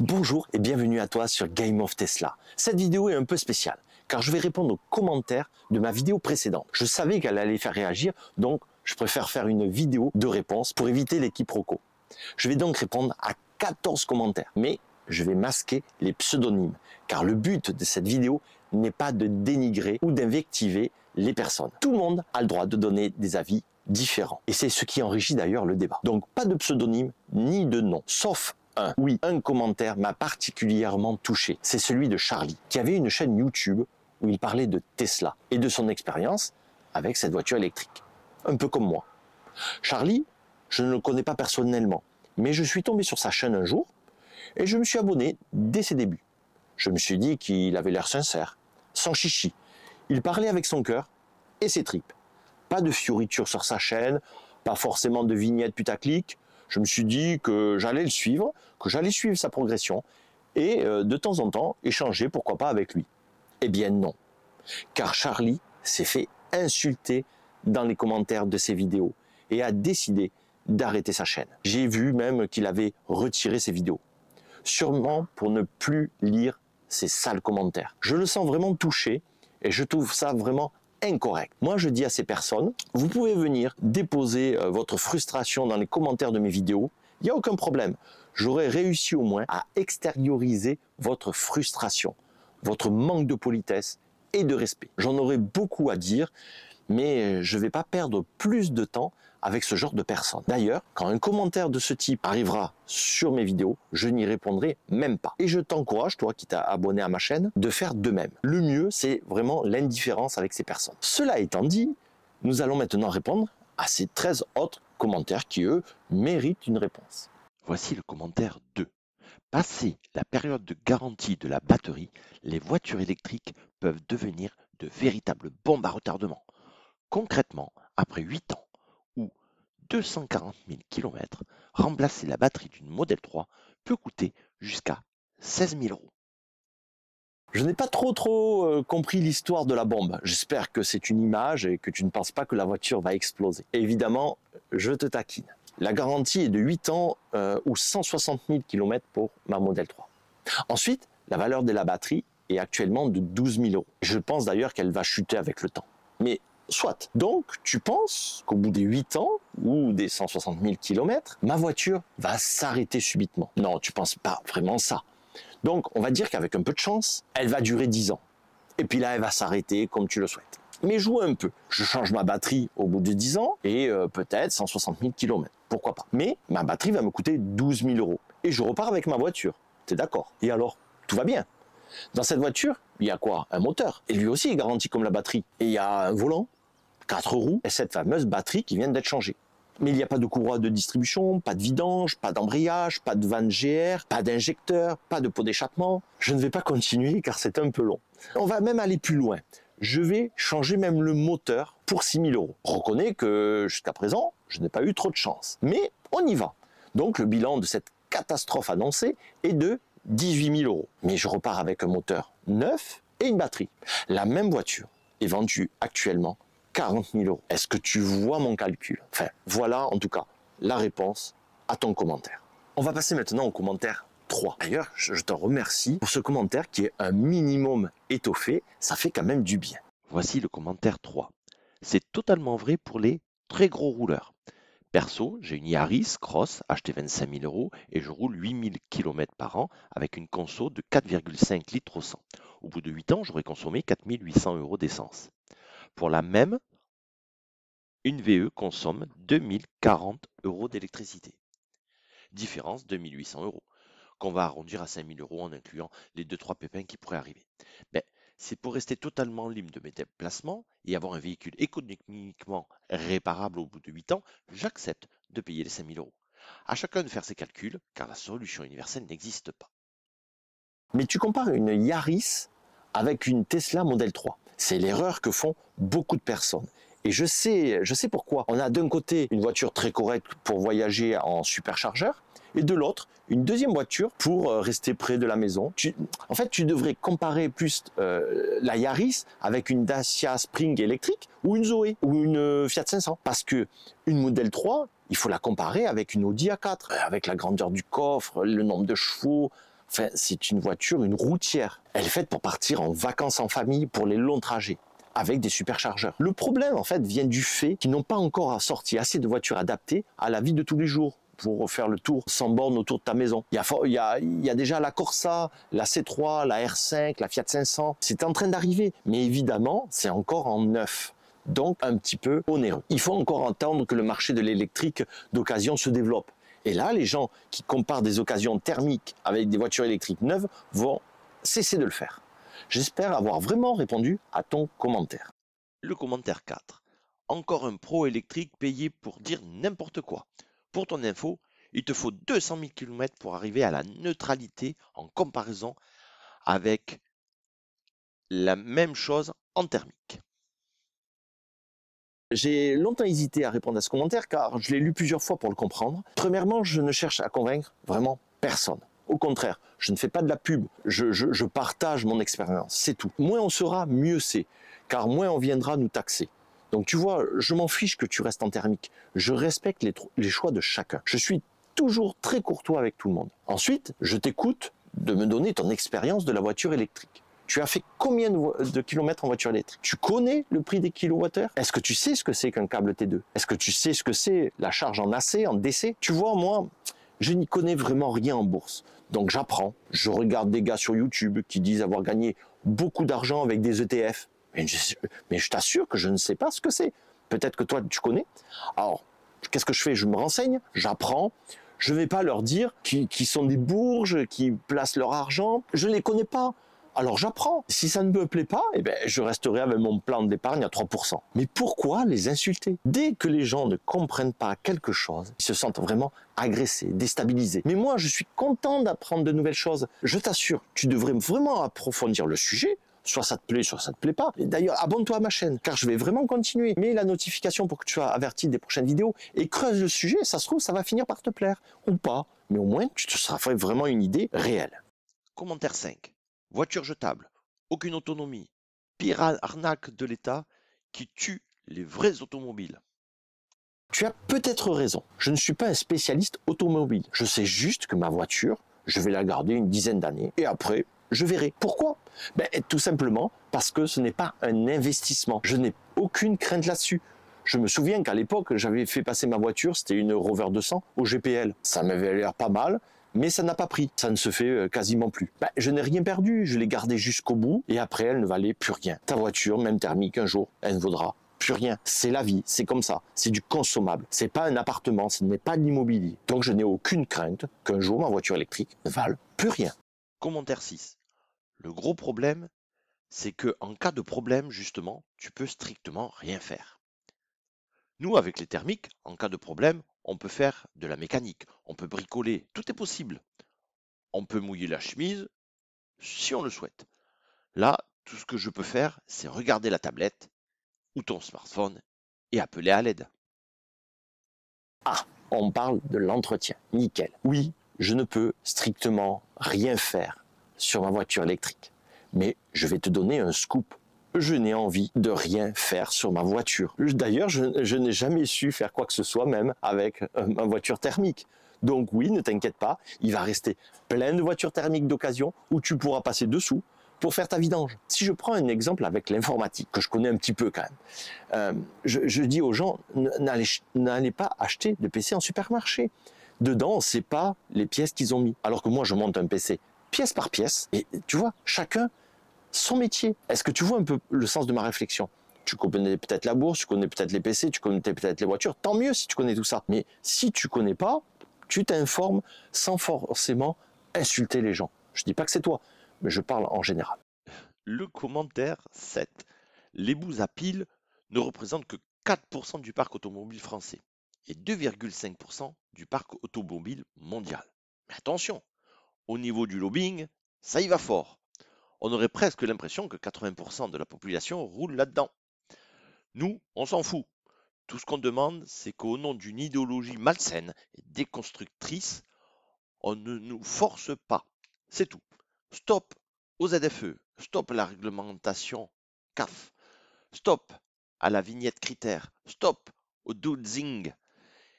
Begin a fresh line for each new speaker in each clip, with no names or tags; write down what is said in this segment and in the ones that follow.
Bonjour et bienvenue à toi sur Game of Tesla. Cette vidéo est un peu spéciale car je vais répondre aux commentaires de ma vidéo précédente. Je savais qu'elle allait faire réagir, donc je préfère faire une vidéo de réponse pour éviter les quiproquos. Je vais donc répondre à 14 commentaires, mais je vais masquer les pseudonymes car le but de cette vidéo n'est pas de dénigrer ou d'invectiver les personnes. Tout le monde a le droit de donner des avis différents et c'est ce qui enrichit d'ailleurs le débat. Donc pas de pseudonyme ni de nom, sauf un commentaire m'a particulièrement touché. C'est celui de Charlie, qui avait une chaîne YouTube où il parlait de Tesla et de son expérience avec cette voiture électrique. Un peu comme moi. Charlie, je ne le connais pas personnellement, mais je suis tombé sur sa chaîne un jour et je me suis abonné dès ses débuts. Je me suis dit qu'il avait l'air sincère, sans chichi. Il parlait avec son cœur et ses tripes. Pas de fioritures sur sa chaîne, pas forcément de vignettes putaclic. Je me suis dit que j'allais le suivre, que j'allais suivre sa progression et de temps en temps échanger, pourquoi pas, avec lui. Eh bien non, car Charlie s'est fait insulter dans les commentaires de ses vidéos et a décidé d'arrêter sa chaîne. J'ai vu même qu'il avait retiré ses vidéos, sûrement pour ne plus lire ces sales commentaires. Je le sens vraiment touché et je trouve ça vraiment incorrect. Moi, je dis à ces personnes, vous pouvez venir déposer votre frustration dans les commentaires de mes vidéos. Il n'y a aucun problème. J'aurais réussi au moins à extérioriser votre frustration, votre manque de politesse et de respect. J'en aurais beaucoup à dire, mais je ne vais pas perdre plus de temps avec ce genre de personnes. D'ailleurs, quand un commentaire de ce type arrivera sur mes vidéos, je n'y répondrai même pas. Et je t'encourage, toi qui t'as abonné à ma chaîne, de faire de même. Le mieux, c'est vraiment l'indifférence avec ces personnes. Cela étant dit, nous allons maintenant répondre à ces 13 autres commentaires qui, eux, méritent une réponse.
Voici le commentaire 2. Passé la période de garantie de la batterie, les voitures électriques peuvent devenir de véritables bombes à retardement. Concrètement, après 8 ans ou 240 000 km, remplacer la batterie d'une Model 3 peut coûter jusqu'à 16 000 €.
Je n'ai pas trop compris l'histoire de la bombe. J'espère que c'est une image et que tu ne penses pas que la voiture va exploser. Évidemment, je te taquine. La garantie est de 8 ans ou 160 000 km pour ma Model 3. Ensuite, la valeur de la batterie est actuellement de 12 000 €. Je pense d'ailleurs qu'elle va chuter avec le temps. Mais soit. Donc, tu penses qu'au bout des 8 ans ou des 160 000 km, ma voiture va s'arrêter subitement. Non, tu ne penses pas vraiment ça. Donc, on va dire qu'avec un peu de chance, elle va durer 10 ans. Et puis là, elle va s'arrêter comme tu le souhaites. Mais joue un peu. Je change ma batterie au bout de 10 ans et peut-être 160 000 km. Pourquoi pas. Mais ma batterie va me coûter 12 000 €. Et je repars avec ma voiture. T'es d'accord? Et alors, tout va bien. Dans cette voiture, il y a quoi? Un moteur. Et lui aussi est garanti comme la batterie. Et il y a un volant, 4 roues et cette fameuse batterie qui vient d'être changée. Mais il n'y a pas de courroie de distribution, pas de vidange, pas d'embrayage, pas de vanne GR, pas d'injecteur, pas de pot d'échappement. Je ne vais pas continuer car c'est un peu long. On va même aller plus loin. Je vais changer même le moteur pour 6 000 €. Reconnais que jusqu'à présent, je n'ai pas eu trop de chance. Mais on y va. Donc le bilan de cette catastrophe annoncée est de 18 000 €. Mais je repars avec un moteur neuf et une batterie. La même voiture est vendue actuellement 40 000 €. Est-ce que tu vois mon calcul? Enfin, voilà en tout cas la réponse à ton commentaire. On va passer maintenant au commentaire 3. D'ailleurs, je te remercie pour ce commentaire qui est un minimum étoffé. Ça fait quand même du bien.
Voici le commentaire 3. C'est totalement vrai pour les très gros rouleurs. Perso, j'ai une Yaris Cross achetée 25 000 € et je roule 8 000 km par an avec une conso de 4,5 litres au 100. Au bout de 8 ans, j'aurais consommé 4 800 € d'essence. Pour la même, une VE consomme 2040 € d'électricité. Différence 2800 €, qu'on va arrondir à 5 000 € en incluant les 2-3 pépins qui pourraient arriver. Ben, c'est pour rester totalement libre de mes déplacements et avoir un véhicule économiquement réparable au bout de 8 ans, j'accepte de payer les 5 000 €. À chacun de faire ses calculs, car la solution universelle n'existe pas.
Mais tu compares une Yaris avec une Tesla Model 3. C'est l'erreur que font beaucoup de personnes. Et je sais pourquoi. On a d'un côté une voiture très correcte pour voyager en superchargeur et de l'autre une deuxième voiture pour rester près de la maison. En fait, tu devrais comparer plus la Yaris avec une Dacia Spring électrique ou une Zoé ou une Fiat 500. Parce que une Model 3, il faut la comparer avec une Audi A4, avec la grandeur du coffre, le nombre de chevaux. Enfin, c'est une voiture, une routière. Elle est faite pour partir en vacances en famille pour les longs trajets, avec des superchargeurs. Le problème, en fait, vient du fait qu'ils n'ont pas encore sorti assez de voitures adaptées à la vie de tous les jours pour faire le tour sans borne autour de ta maison. Il y a déjà la Corsa, la C3, la R5, la Fiat 500. C'est en train d'arriver, mais évidemment, c'est encore en neuf. Donc, un petit peu onéreux. Il faut encore attendre que le marché de l'électrique d'occasion se développe. Et là, les gens qui comparent des occasions thermiques avec des voitures électriques neuves vont cesser de le faire. J'espère avoir vraiment répondu à ton commentaire.
Le commentaire 4. Encore un pro électrique payé pour dire n'importe quoi. Pour ton info, il te faut 200 000 km pour arriver à la neutralité en comparaison avec la même chose en thermique.
J'ai longtemps hésité à répondre à ce commentaire car je l'ai lu plusieurs fois pour le comprendre. Premièrement, je ne cherche à convaincre vraiment personne. Au contraire, je ne fais pas de la pub, je partage mon expérience, c'est tout. Moins on sera, mieux c'est, car moins on viendra nous taxer. Donc tu vois, je m'en fiche que tu restes en thermique. Je respecte les choix de chacun. Je suis toujours très courtois avec tout le monde. Ensuite, je t'écoute de me donner ton expérience de la voiture électrique. Tu as fait combien de kilomètres en voiture électrique? Tu connais le prix des kilowattheures? Est-ce que tu sais ce que c'est qu'un câble T2? Est-ce que tu sais ce que c'est la charge en AC, en DC? Tu vois, moi, je n'y connais vraiment rien en bourse. Donc j'apprends. Je regarde des gars sur YouTube qui disent avoir gagné beaucoup d'argent avec des ETF. Mais je t'assure que je ne sais pas ce que c'est. Peut-être que toi, tu connais. Alors, qu'est-ce que je fais? Je me renseigne, j'apprends. Je ne vais pas leur dire qu'ils sont des bourges, qui placent leur argent. Je ne les connais pas. Alors j'apprends. Si ça ne me plaît pas, eh ben, je resterai avec mon plan d'épargne à 3%. Mais pourquoi les insulter? Dès que les gens ne comprennent pas quelque chose, ils se sentent vraiment agressés, déstabilisés. Mais moi, je suis content d'apprendre de nouvelles choses. Je t'assure, tu devrais vraiment approfondir le sujet. Soit ça te plaît, soit ça te plaît pas. Et d'ailleurs, abonne-toi à ma chaîne, car je vais vraiment continuer. Mets la notification pour que tu sois averti des prochaines vidéos et creuse le sujet. Ça se trouve, ça va finir par te plaire. Ou pas. Mais au moins, tu te seras fait vraiment une idée réelle.
Commentaire 5. Voiture jetable, aucune autonomie, pire arnaque de l'État qui tue les vrais automobiles.
Tu as peut-être raison. Je ne suis pas un spécialiste automobile. Je sais juste que ma voiture, je vais la garder une dizaine d'années et après, je verrai. Pourquoi? Tout simplement parce que ce n'est pas un investissement. Je n'ai aucune crainte là-dessus. Je me souviens qu'à l'époque, j'avais fait passer ma voiture, c'était une Rover 200 au GPL. Ça m'avait l'air pas mal, mais ça n'a pas pris. Ça ne se fait quasiment plus. Je n'ai rien perdu, je l'ai gardée jusqu'au bout et après, elle ne valait plus rien. Ta voiture, même thermique, un jour, elle ne vaudra plus rien. C'est la vie, c'est comme ça. C'est du consommable. C'est pas un appartement, ce n'est pas de l'immobilier. Donc je n'ai aucune crainte qu'un jour ma voiture électrique ne vale plus rien.
Commentaire 6. Le gros problème, c'est que en cas de problème, justement, tu peux strictement rien faire. Nous, avec les thermiques, en cas de problème, on peut faire de la mécanique, on peut bricoler, tout est possible. On peut mouiller la chemise si on le souhaite. Là, tout ce que je peux faire, c'est regarder la tablette ou ton smartphone et appeler à l'aide.
Ah, on parle de l'entretien. Nickel. Oui, je ne peux strictement rien faire sur ma voiture électrique. Mais je vais te donner un scoop. Je n'ai envie de rien faire sur ma voiture. D'ailleurs, je n'ai jamais su faire quoi que ce soit, même avec ma voiture thermique. Donc oui, ne t'inquiète pas, il va rester plein de voitures thermiques d'occasion où tu pourras passer dessous pour faire ta vidange. Si je prends un exemple avec l'informatique, que je connais un petit peu quand même, je dis aux gens, n'allez pas acheter de PC en supermarché. Dedans, on ne sait pas les pièces qu'ils ont mis. Alors que moi, je monte un PC pièce par pièce, et tu vois, chacun son métier. Est-ce que tu vois un peu le sens de ma réflexion? Tu connais peut-être la bourse, tu connais peut-être les PC, tu connais peut-être les voitures, tant mieux si tu connais tout ça. Mais si tu connais pas, tu t'informes sans forcément insulter les gens. Je dis pas que c'est toi, mais je parle en général.
Le commentaire 7. Les boues à piles ne représentent que 4% du parc automobile français et 2,5% du parc automobile mondial. Mais attention, au niveau du lobbying, ça y va fort. On aurait presque l'impression que 80% de la population roule là-dedans. Nous, on s'en fout. Tout ce qu'on demande, c'est qu'au nom d'une idéologie malsaine et déconstructrice, on ne nous force pas. C'est tout. Stop aux ZFE. Stop à la réglementation CAF. Stop à la vignette critère. Stop au dozing.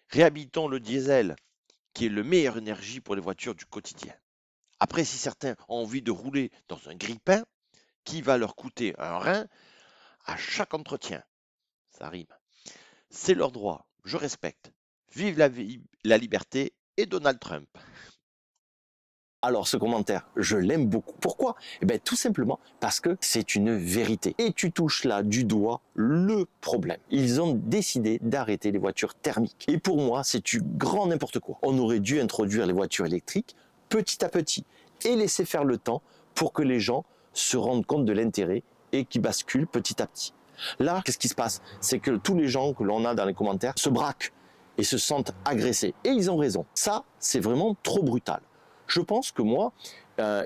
Réhabilitons le diesel, qui est la meilleure énergie pour les voitures du quotidien. Après, si certains ont envie de rouler dans un grille-pain qui va leur coûter un rein à chaque entretien, ça rime. C'est leur droit, je respecte. Vive la liberté et Donald Trump.
Alors ce commentaire, je l'aime beaucoup. Pourquoi? Eh bien tout simplement parce que c'est une vérité. Et tu touches là du doigt le problème. Ils ont décidé d'arrêter les voitures thermiques. Et pour moi, c'est du grand n'importe quoi. On aurait dû introduire les voitures électriques petit à petit et laisser faire le temps pour que les gens se rendent compte de l'intérêt et qui basculent petit à petit. Là, qu'est-ce qui se passe? C'est que tous les gens que l'on a dans les commentaires se braquent et se sentent agressés. Et ils ont raison. Ça, c'est vraiment trop brutal. Je pense que moi,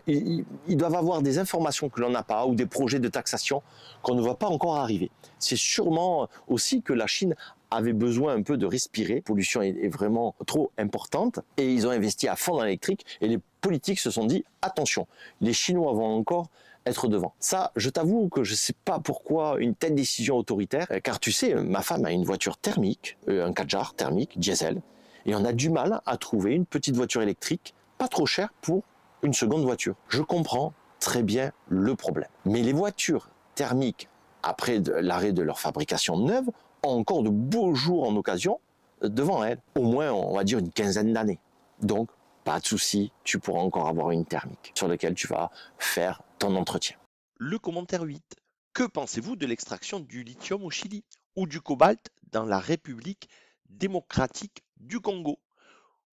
ils doivent avoir des informations que l'on n'a pas ou des projets de taxation qu'on ne voit pas encore arriver. C'est sûrement aussi que la Chine avait besoin un peu de respirer. La pollution est vraiment trop importante et ils ont investi à fond dans l'électrique et les politiques se sont dit attention, les Chinois vont encore être devant. Ça, je t'avoue que je ne sais pas pourquoi une telle décision autoritaire, car tu sais, ma femme a une voiture thermique, un Kadjar thermique, diesel, et on a du mal à trouver une petite voiture électrique pas trop chère pour une seconde voiture. Je comprends très bien le problème. Mais les voitures thermiques, après l'arrêt de leur fabrication neuve, ont encore de beaux jours en occasion devant elles. Au moins, on va dire une quinzaine d'années. Donc, pas de souci, tu pourras encore avoir une thermique sur laquelle tu vas faire ton entretien.
Le commentaire 8. Que pensez-vous de l'extraction du lithium au Chili ou du cobalt dans la République démocratique du Congo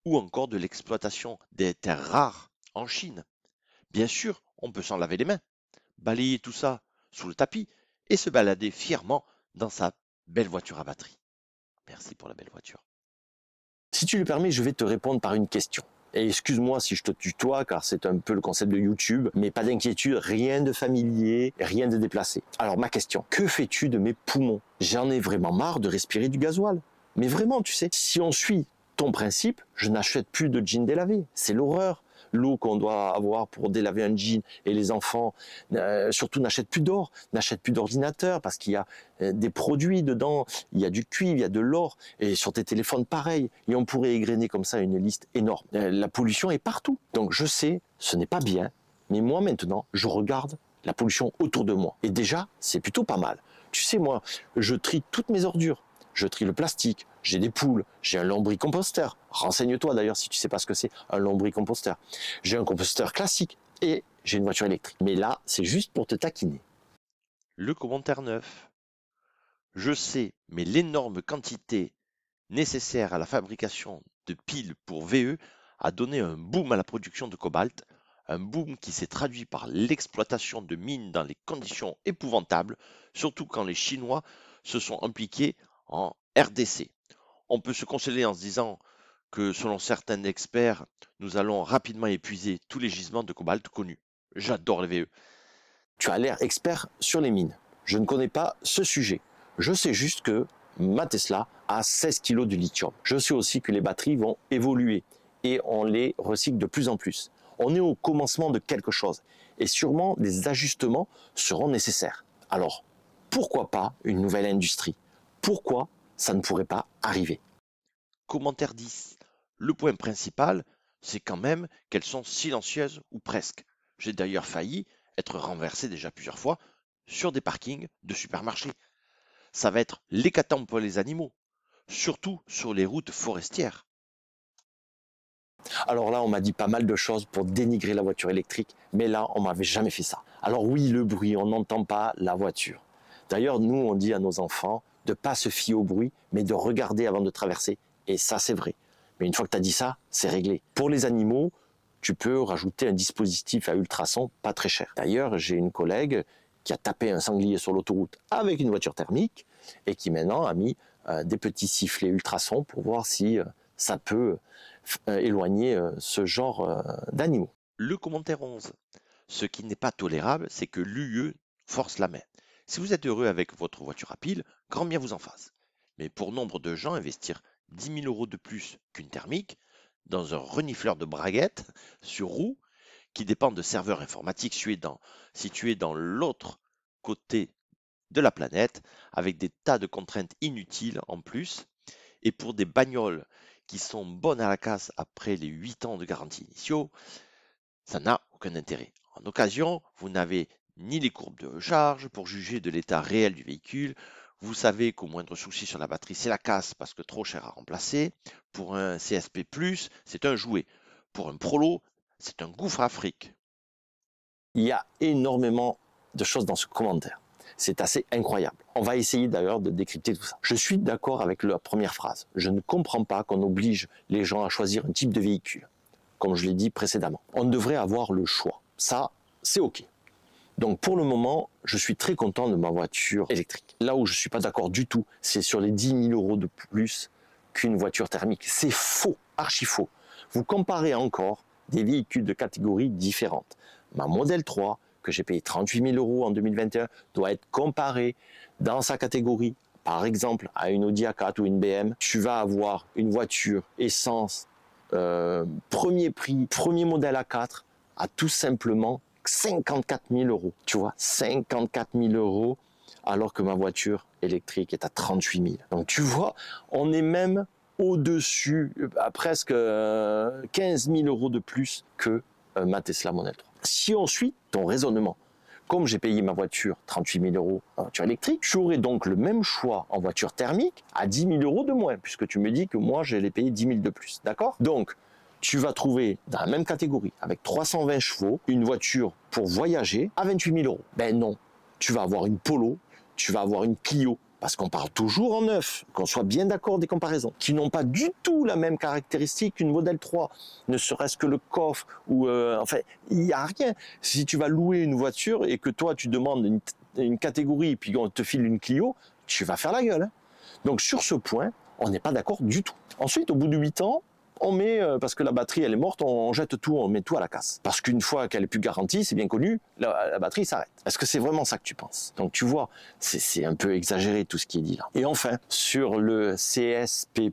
ou encore de l'exploitation des terres rares en Chine? Bien sûr, on peut s'en laver les mains, balayer tout ça sous le tapis et se balader fièrement dans sa belle voiture à batterie. Merci pour la belle voiture.
Si tu le permets, je vais te répondre par une question. Et excuse-moi si je te tutoie, car c'est un peu le concept de YouTube, mais pas d'inquiétude, rien de familier, rien de déplacé. Alors ma question, que fais-tu de mes poumons? J'en ai vraiment marre de respirer du gasoil. Mais vraiment, tu sais, si on suit ton principe, je n'achète plus de jeans délavés. C'est l'horreur. L'eau qu'on doit avoir pour délaver un jean et les enfants, surtout n'achètent plus d'or, n'achètent plus d'ordinateur parce qu'il y a des produits dedans, il y a du cuivre, il y a de l'or et sur tes téléphones pareil. Et on pourrait égrener comme ça une liste énorme. La pollution est partout. Donc je sais, ce n'est pas bien, mais moi maintenant, je regarde la pollution autour de moi. Et déjà, c'est plutôt pas mal. Tu sais, moi, je trie toutes mes ordures. Je trie le plastique, j'ai des poules, j'ai un lombricomposteur. Renseigne-toi d'ailleurs si tu ne sais pas ce que c'est un lombricomposteur. J'ai un composteur classique et j'ai une voiture électrique. Mais là, c'est juste pour te taquiner.
Le commentaire 9. Je sais, mais l'énorme quantité nécessaire à la fabrication de piles pour VE a donné un boom à la production de cobalt, un boom qui s'est traduit par l'exploitation de mines dans des conditions épouvantables, surtout quand les Chinois se sont impliqués en RDC. On peut se consoler en se disant que selon certains experts, nous allons rapidement épuiser tous les gisements de cobalt connus. J'adore les VE.
Tu as l'air expert sur les mines. Je ne connais pas ce sujet. Je sais juste que ma Tesla a 16 kg de lithium. Je sais aussi que les batteries vont évoluer et on les recycle de plus en plus. On est au commencement de quelque chose et sûrement des ajustements seront nécessaires. Alors, pourquoi pas une nouvelle industrie? Pourquoi ça ne pourrait pas arriver?
Commentaire 10. Le point principal, c'est quand même qu'elles sont silencieuses ou presque. J'ai d'ailleurs failli être renversé déjà plusieurs fois sur des parkings de supermarchés. Ça va être l'hécatombe pour les animaux, surtout sur les routes forestières.
Alors là, on m'a dit pas mal de choses pour dénigrer la voiture électrique, mais là, on m'avait jamais fait ça. Alors oui, le bruit, on n'entend pas la voiture. D'ailleurs, nous, on dit à nos enfants de ne pas se fier au bruit, mais de regarder avant de traverser. Et ça, c'est vrai. Mais une fois que tu as dit ça, c'est réglé. Pour les animaux, tu peux rajouter un dispositif à ultrasons pas très cher. D'ailleurs, j'ai une collègue qui a tapé un sanglier sur l'autoroute avec une voiture thermique et qui maintenant a mis des petits sifflets ultrasons pour voir si ça peut éloigner ce genre d'animaux.
Le commentaire 11. Ce qui n'est pas tolérable, c'est que l'UE force la main. Si vous êtes heureux avec votre voiture à pile, grand bien vous en fasse. Mais pour nombre de gens, investir 10 000 euros de plus qu'une thermique dans un renifleur de braguettes sur roue qui dépend de serveurs informatiques situés dans l'autre côté de la planète, avec des tas de contraintes inutiles en plus, et pour des bagnoles qui sont bonnes à la casse après les 8 ans de garantie initiaux, Ça n'a aucun intérêt. En occasion, vous n'avez ni les courbes de recharge pour juger de l'état réel du véhicule. Vous savez qu'au moindre souci sur la batterie, c'est la casse parce que trop cher à remplacer. Pour un CSP+, c'est un jouet. Pour un Prolo, c'est un gouffre à fric.
Il y a énormément de choses dans ce commentaire. C'est assez incroyable. On va essayer d'ailleurs de décrypter tout ça. Je suis d'accord avec la première phrase. Je ne comprends pas qu'on oblige les gens à choisir un type de véhicule. Comme je l'ai dit précédemment. On devrait avoir le choix. Ça, c'est OK. Donc pour le moment, je suis très content de ma voiture électrique. Là où je ne suis pas d'accord du tout, c'est sur les 10 000 € de plus qu'une voiture thermique. C'est faux, archi faux. Vous comparez encore des véhicules de catégories différentes. Ma Model 3, que j'ai payé 38 000 € en 2021, doit être comparée dans sa catégorie. Par exemple, à une Audi A4 ou une BM, tu vas avoir une voiture essence premier prix, premier modèle A4, à tout simplement 54 000 €. Tu vois, 54 000 €, alors que ma voiture électrique est à 38 000. Donc tu vois, on est même au-dessus, à presque 15 000 € de plus que ma Tesla Model 3. Si on suit ton raisonnement, comme j'ai payé ma voiture 38 000 € en voiture électrique, j'aurai donc le même choix en voiture thermique à 10 000 € de moins, puisque tu me dis que moi, je l'ai payé 10 000 de plus. D'accord? Donc, tu vas trouver dans la même catégorie, avec 320 chevaux, une voiture pour voyager à 28 000 €. Ben non, tu vas avoir une Polo, tu vas avoir une Clio, parce qu'on parle toujours en neuf, qu'on soit bien d'accord des comparaisons, qui n'ont pas du tout la même caractéristique qu'une Model 3, ne serait-ce que le coffre, ou enfin, il n'y a rien. Si tu vas louer une voiture et que toi tu demandes une catégorie, puis on te file une Clio, tu vas faire la gueule. Hein. Donc sur ce point, on n'est pas d'accord du tout. Ensuite, au bout de 8 ans, on met, parce que la batterie elle est morte, on jette tout, on met tout à la casse. Parce qu'une fois qu'elle est plus garantie, c'est bien connu, la batterie s'arrête. Est-ce que c'est vraiment ça que tu penses? Donc tu vois, c'est un peu exagéré tout ce qui est dit là. Et enfin, sur le CSP+,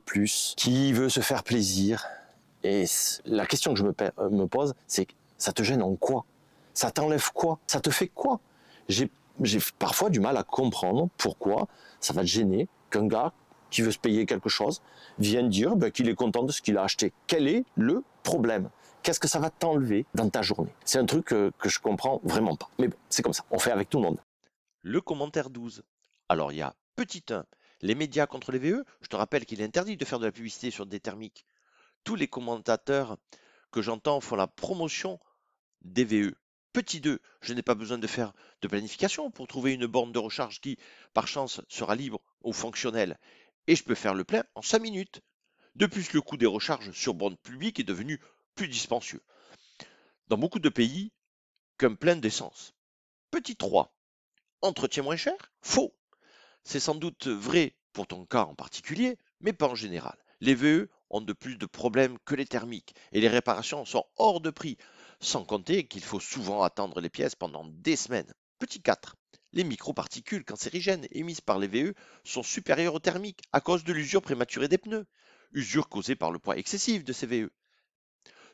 qui veut se faire plaisir, et la question que je me pose, c'est ça te gêne en quoi? Ça t'enlève quoi? Ça te fait quoi? J'ai parfois du mal à comprendre pourquoi ça va te gêner qu'un gars qui veut se payer quelque chose vienne dire qu'il est content de ce qu'il a acheté. Quel est le problème? Qu'est-ce que ça va t'enlever dans ta journée? C'est un truc que je comprends vraiment pas. Mais bon, c'est comme ça, on fait avec tout le monde.
Le commentaire 12. Alors il y a petit 1, les médias contre les VE. Je te rappelle qu'il est interdit de faire de la publicité sur des thermiques. Tous les commentateurs que j'entends font la promotion des VE. Petit 2, je n'ai pas besoin de faire de planification pour trouver une borne de recharge qui, par chance, sera libre ou fonctionnelle. Et je peux faire le plein en 5 minutes. De plus, le coût des recharges sur borne publique est devenu plus dispendieux. Dans beaucoup de pays, qu'un plein d'essence. Petit 3, entretien moins cher? Faux. C'est sans doute vrai pour ton cas en particulier, mais pas en général. Les VE ont de plus de problèmes que les thermiques et les réparations sont hors de prix, sans compter qu'il faut souvent attendre les pièces pendant des semaines. Petit 4. Les microparticules cancérigènes émises par les VE sont supérieures aux thermiques à cause de l'usure prématurée des pneus, usure causée par le poids excessif de ces VE.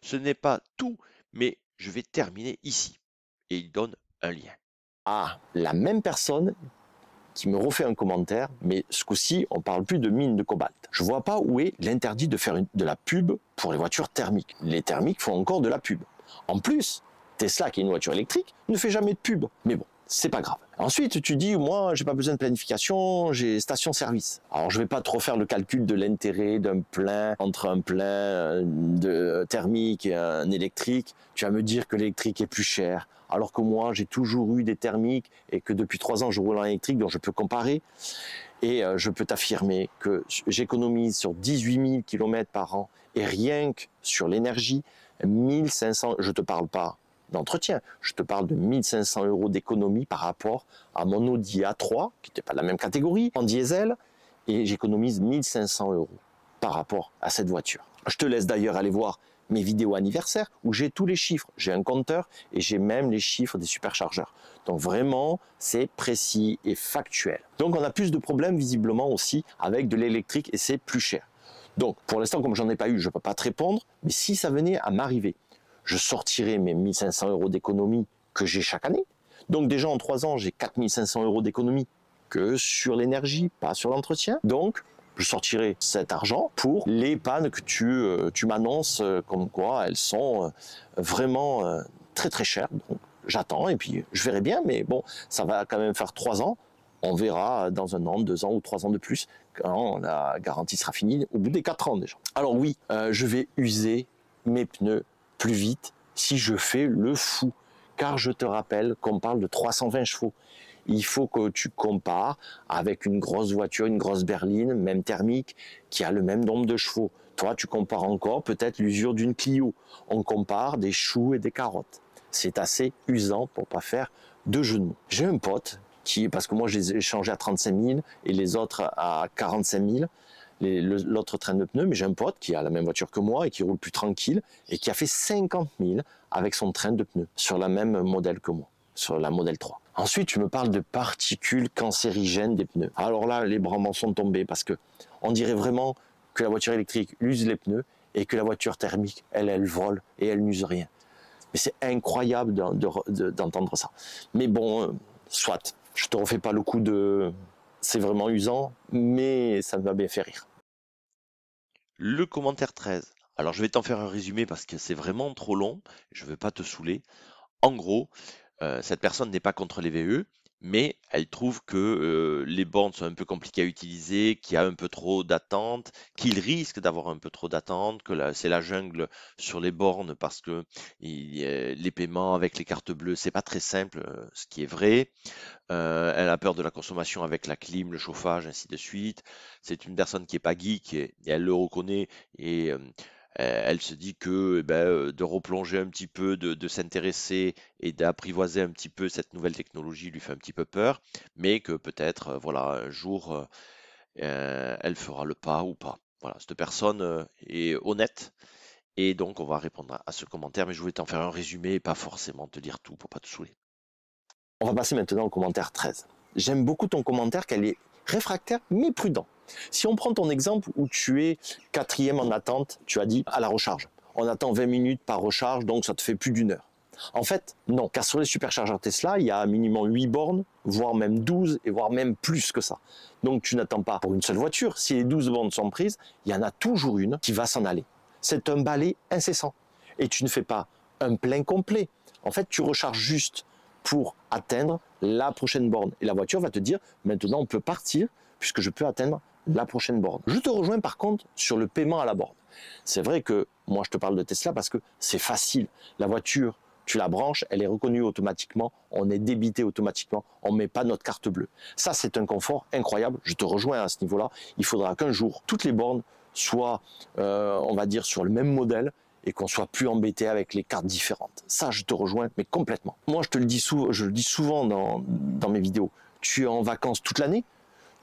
Ce n'est pas tout, mais je vais terminer ici. Et il donne un lien.
Ah, la même personne qui me refait un commentaire, mais ce coup-ci, on parle plus de mine de cobalt. Je vois pas où est l'interdit de faire de la pub pour les voitures thermiques. Les thermiques font encore de la pub. En plus, Tesla, qui est une voiture électrique, ne fait jamais de pub. Mais bon, c'est pas grave. Ensuite, tu dis, moi, j'ai pas besoin de planification, j'ai station-service. Alors, je vais pas trop faire le calcul de l'intérêt d'un plein, entre un plein de thermique et un électrique. Tu vas me dire que l'électrique est plus cher, alors que moi, j'ai toujours eu des thermiques et que depuis 3 ans, je roule en électrique, donc je peux comparer. Et je peux t'affirmer que j'économise sur 18 000 km par an et rien que sur l'énergie, 1500, je te parle pas d'entretien, je te parle de 1500 € d'économie par rapport à mon Audi A3, qui n'était pas de la même catégorie, en diesel, et j'économise 1500 € par rapport à cette voiture. Je te laisse d'ailleurs aller voir mes vidéos anniversaires où j'ai tous les chiffres, j'ai un compteur et j'ai même les chiffres des superchargeurs. Donc vraiment, c'est précis et factuel. Donc on a plus de problèmes visiblement aussi avec de l'électrique et c'est plus cher. Donc pour l'instant, comme j'en ai pas eu, je ne peux pas te répondre, mais si ça venait à m'arriver, je sortirais mes 1500 € d'économie que j'ai chaque année. Donc déjà en 3 ans, j'ai 4500 € d'économie que sur l'énergie, pas sur l'entretien. Donc je sortirai cet argent pour les pannes que tu m'annonces comme quoi elles sont vraiment très très chères. Donc j'attends et puis je verrai bien, mais bon, ça va quand même faire 3 ans. On verra dans 1 an, 2 ans ou 3 ans de plus quand la garantie sera finie, au bout des 4 ans déjà. Alors oui, je vais user mes pneus plus vite si je fais le fou. Car je te rappelle qu'on parle de 320 chevaux. Il faut que tu compares avec une grosse voiture, une grosse berline, même thermique, qui a le même nombre de chevaux. Toi, tu compares encore peut-être l'usure d'une Clio. On compare des choux et des carottes. C'est assez usant pour pas faire de jeu de mots. J'ai un pote parce que moi je les ai échangés à 35 000 et les autres à 45 000, l'autre train de pneus, mais j'ai un pote qui a la même voiture que moi et qui roule plus tranquille et qui a fait 50 000 avec son train de pneus sur la même modèle que moi, sur la modèle 3. Ensuite, tu me parles de particules cancérigènes des pneus. Alors là, les bras m'en sont tombés parce que on dirait vraiment que la voiture électrique use les pneus et que la voiture thermique, elle vole et elle n'use rien. Mais c'est incroyable d'entendre ça. Mais bon, soit, je te refais pas le coup de... C'est vraiment usant, mais ça m'a bien fait rire.
Le commentaire 13. Alors je vais t'en faire un résumé parce que c'est vraiment trop long, je ne veux pas te saouler. En gros, cette personne n'est pas contre les VE, mais elle trouve que les bornes sont un peu compliquées à utiliser, qu'il y a un peu trop d'attente, qu'il risque d'avoir un peu trop d'attente, que c'est la jungle sur les bornes parce que les paiements avec les cartes bleues, c'est pas très simple, ce qui est vrai. Elle a peur de la consommation avec la clim, le chauffage, ainsi de suite. C'est une personne qui est pas geek et elle le reconnaît et elle se dit que de replonger un petit peu, de s'intéresser et d'apprivoiser un petit peu cette nouvelle technologie lui fait un petit peu peur, mais que peut-être voilà un jour elle fera le pas ou pas. Voilà, cette personne est honnête et donc on va répondre à ce commentaire, mais je voulais t'en faire un résumé et pas forcément te lire tout pour pas te saouler.
On va passer maintenant au commentaire 13. J'aime beaucoup ton commentaire, qu'elle est réfractaire mais prudent. Si on prend ton exemple où tu es 4e en attente, tu as dit à la recharge. On attend 20 minutes par recharge, donc ça te fait plus d'1 heure. En fait, non, car sur les superchargeurs Tesla, il y a minimum 8 bornes, voire même 12, et voire même plus que ça. Donc tu n'attends pas pour une seule voiture. Si les 12 bornes sont prises, il y en a toujours une qui va s'en aller. C'est un balai incessant. Et tu ne fais pas un plein complet. En fait, tu recharges juste pour atteindre la prochaine borne. Et la voiture va te dire, maintenant on peut partir, puisque je peux atteindre la prochaine borne. Je te rejoins par contre sur le paiement à la borne. C'est vrai que moi je te parle de Tesla parce que c'est facile. La voiture, tu la branches, elle est reconnue automatiquement, on est débité automatiquement, on ne met pas notre carte bleue. Ça c'est un confort incroyable, je te rejoins à ce niveau-là. Il faudra qu'un jour, toutes les bornes soient, on va dire, sur le même modèle, et qu'on soit plus embêté avec les cartes différentes. Ça, je te rejoins, mais complètement. Moi, je le dis souvent dans mes vidéos. Tu es en vacances toute l'année,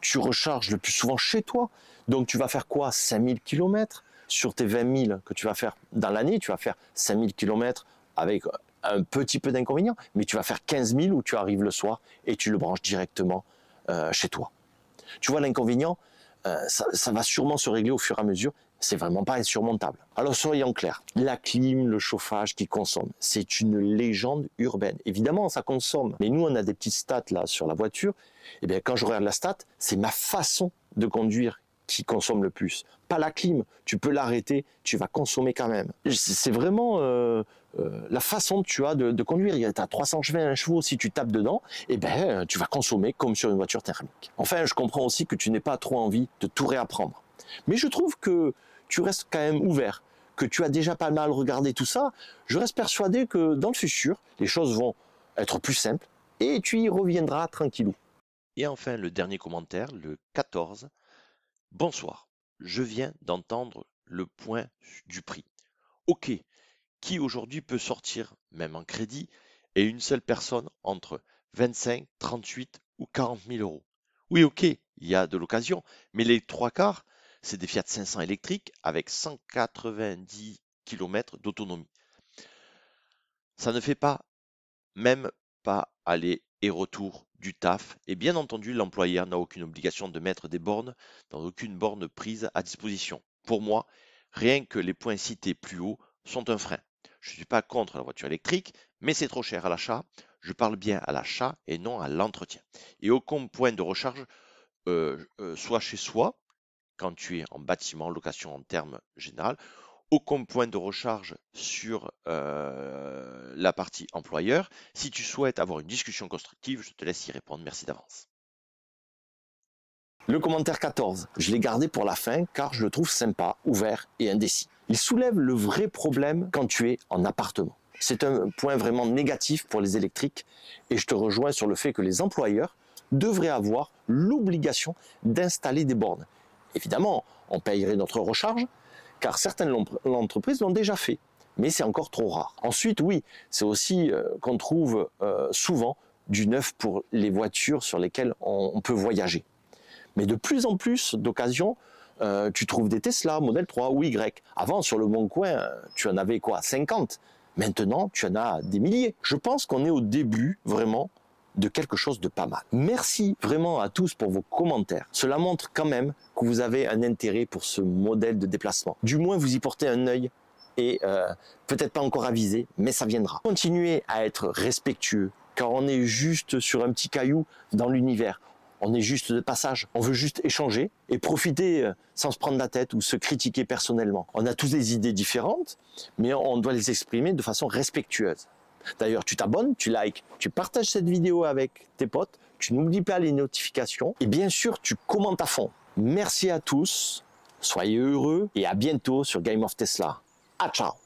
tu recharges le plus souvent chez toi. Donc, tu vas faire quoi? 5000 km sur tes 20 000 que tu vas faire dans l'année. Tu vas faire 5000 km avec un petit peu d'inconvénients, mais tu vas faire 15 000 où tu arrives le soir et tu le branches directement chez toi. Tu vois, l'inconvénient, ça va sûrement se régler au fur et à mesure. C'est vraiment pas insurmontable. Alors soyons clairs, la clim, le chauffage qui consomme, c'est une légende urbaine. Évidemment, ça consomme. Mais nous, on a des petites stats là sur la voiture. Et bien, quand je regarde la stat, c'est ma façon de conduire qui consomme le plus. Pas la clim. Tu peux l'arrêter, tu vas consommer quand même. C'est vraiment la façon que tu as de conduire. Tu as 320 chevaux, si tu tapes dedans, et ben, tu vas consommer comme sur une voiture thermique. Enfin, je comprends aussi que tu n'aies pas trop envie de tout réapprendre. Mais je trouve que tu restes quand même ouvert, que tu as déjà pas mal regardé tout ça. Je reste persuadé que dans le futur, les choses vont être plus simples et tu y reviendras tranquillou.
Et enfin, le dernier commentaire, le 14. Bonsoir, je viens d'entendre le point du prix. Ok, qui aujourd'hui peut sortir, même en crédit, et une seule personne entre 25, 38 ou 40 000 euros? Oui, ok, il y a de l'occasion, mais les trois quarts, c'est des Fiat 500 électriques avec 190 km d'autonomie. Ça ne fait pas, même pas aller et retour du taf. Et bien entendu, l'employeur n'a aucune obligation de mettre des bornes dans aucune borne prise à disposition. Pour moi, rien que les points cités plus haut sont un frein. Je ne suis pas contre la voiture électrique, mais c'est trop cher à l'achat. Je parle bien à l'achat et non à l'entretien. Et aucun point de recharge, soit chez soi, quand tu es en bâtiment, location en termes général. Aucun point de recharge sur la partie employeur. Si tu souhaites avoir une discussion constructive, je te laisse y répondre. Merci d'avance.
Le commentaire 14, je l'ai gardé pour la fin car je le trouve sympa, ouvert et indécis. Il soulève le vrai problème quand tu es en appartement. C'est un point vraiment négatif pour les électriques et je te rejoins sur le fait que les employeurs devraient avoir l'obligation d'installer des bornes. Évidemment, on payerait notre recharge car certaines entreprises l'ont déjà fait, mais c'est encore trop rare. Ensuite, oui, c'est aussi qu'on trouve souvent du neuf pour les voitures sur lesquelles on peut voyager. Mais de plus en plus d'occasions, tu trouves des Tesla Model 3 ou Y. Avant, sur le Bon Coin, tu en avais quoi, 50. Maintenant, tu en as des milliers. Je pense qu'on est au début, vraiment, de quelque chose de pas mal. Merci vraiment à tous pour vos commentaires. Cela montre quand même que vous avez un intérêt pour ce modèle de déplacement. Du moins, vous y portez un œil et peut-être pas encore avisé, mais ça viendra. Continuez à être respectueux, car on est juste sur un petit caillou dans l'univers. On est juste de passage, on veut juste échanger et profiter sans se prendre la tête ou se critiquer personnellement. On a tous des idées différentes, mais on doit les exprimer de façon respectueuse. D'ailleurs, tu t'abonnes, tu likes, tu partages cette vidéo avec tes potes, tu n'oublies pas les notifications et bien sûr, tu commentes à fond. Merci à tous, soyez heureux et à bientôt sur Game of Tesla. Ah, ciao!